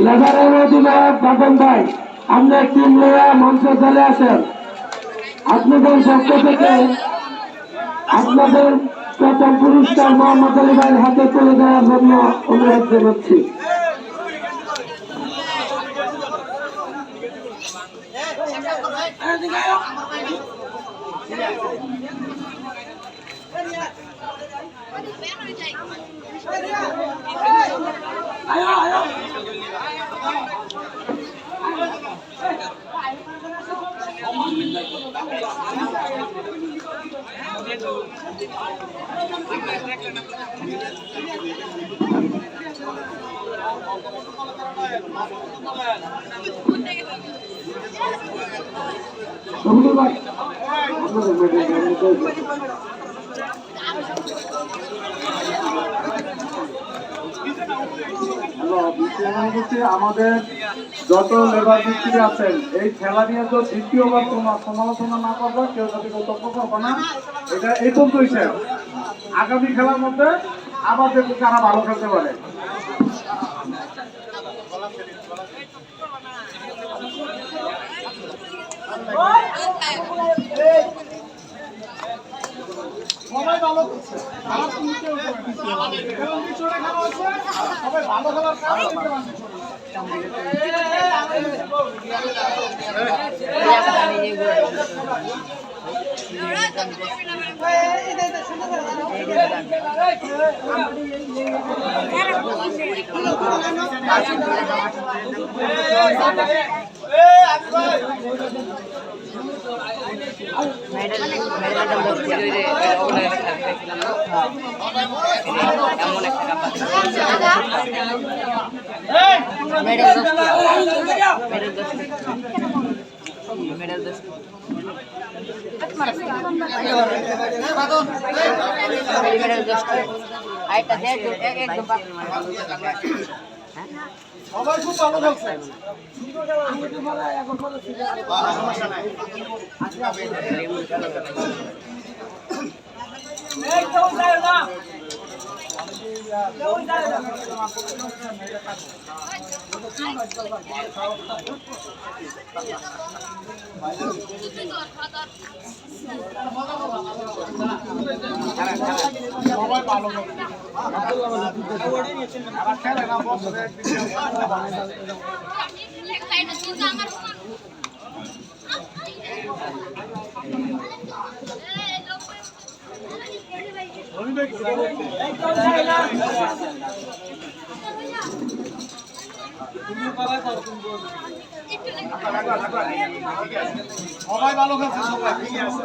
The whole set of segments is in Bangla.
লেবারের অধিনায়ক বাদন ভাই, আপনি টিম লইয়া মঞ্চে চলে আসেন। আপনাদের পক্ষ থেকে আপনাদের প্রথম পুরস্কার মোহাম্মদ আলী ভাইয়ের হাতে তুলে দেওয়ার জন্য অনুরোধ জানাচ্ছি। আমাদের যত লেবার মিস্ত্রি আছেন এই খেলা নিয়ে তো দ্বিতীয়বার কোনো সমালোচনা না করবো, কেউ যদি কর্তব্য করবো না, এটা এই পর্যন্তই শেষ। আগামী খেলার মধ্যে আবার দেখবো কারা ভালো খেলতে পারে। সবাই ভালো করছে, সবাই ভালো খেলার সবাই খুব ভালো খেলছে। সবাই ভালো সবাই ভালো খেলছে, সবাই ঠিক আছে।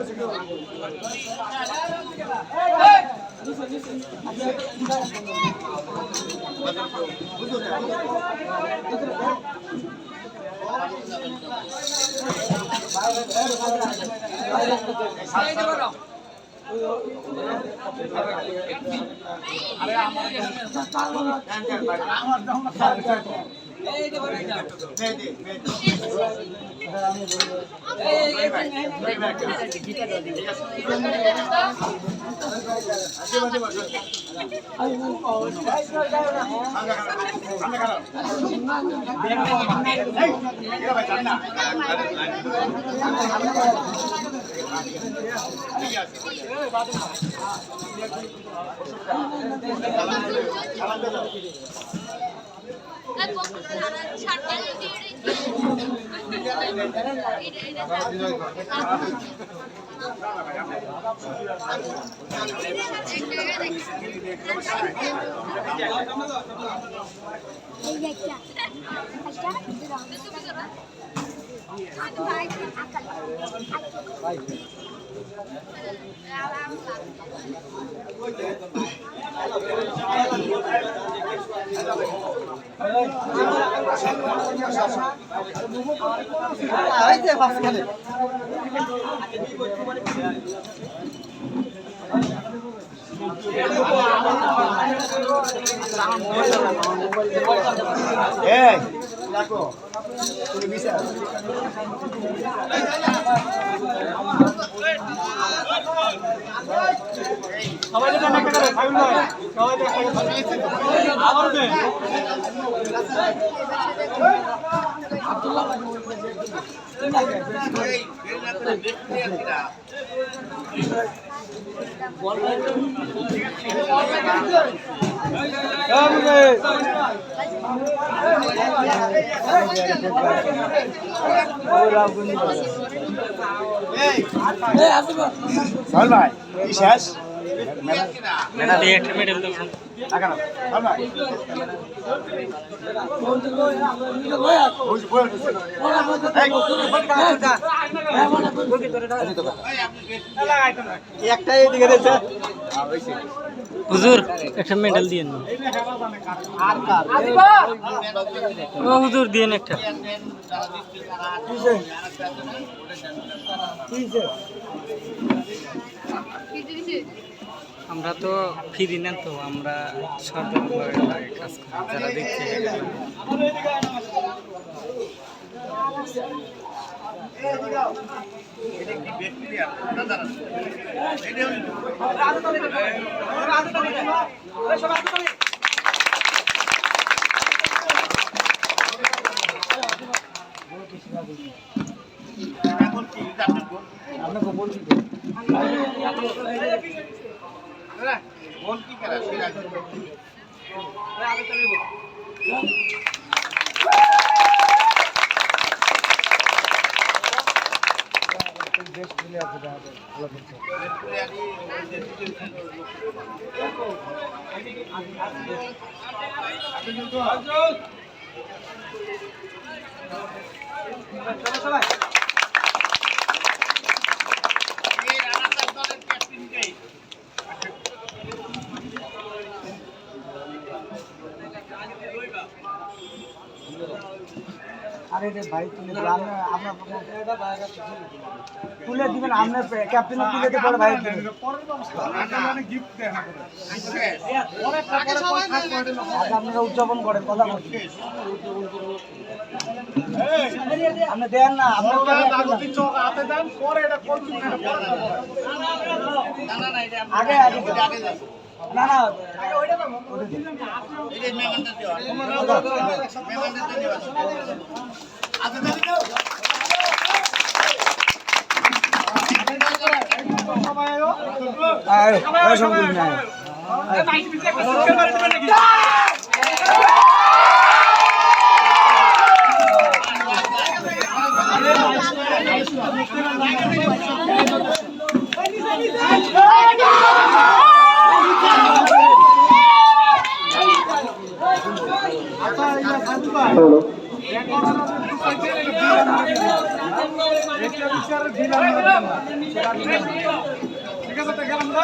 দেখো ভাই কি শেষ একটা মেডেল দেবো একটাই দিকে দিয়েছে হুজুর একটা মেডেল দিয়ে আর কার ও হুজুর দিয়ে একটা আমরা তো ফিরি না তো আমরা সরকারি কাজ করি যারা দেখছি আরে রে ভাই তুলে দিলাম আমরা তুলে দিবেন আমরা ক্যাপ্টেন তুলে দিয়ে পরে ভাই আজ আপনারা উদযাপন করেন কথা বলছি আপনি দেন না আপনার আগে আগে না না ঠিক আছে গেলাম না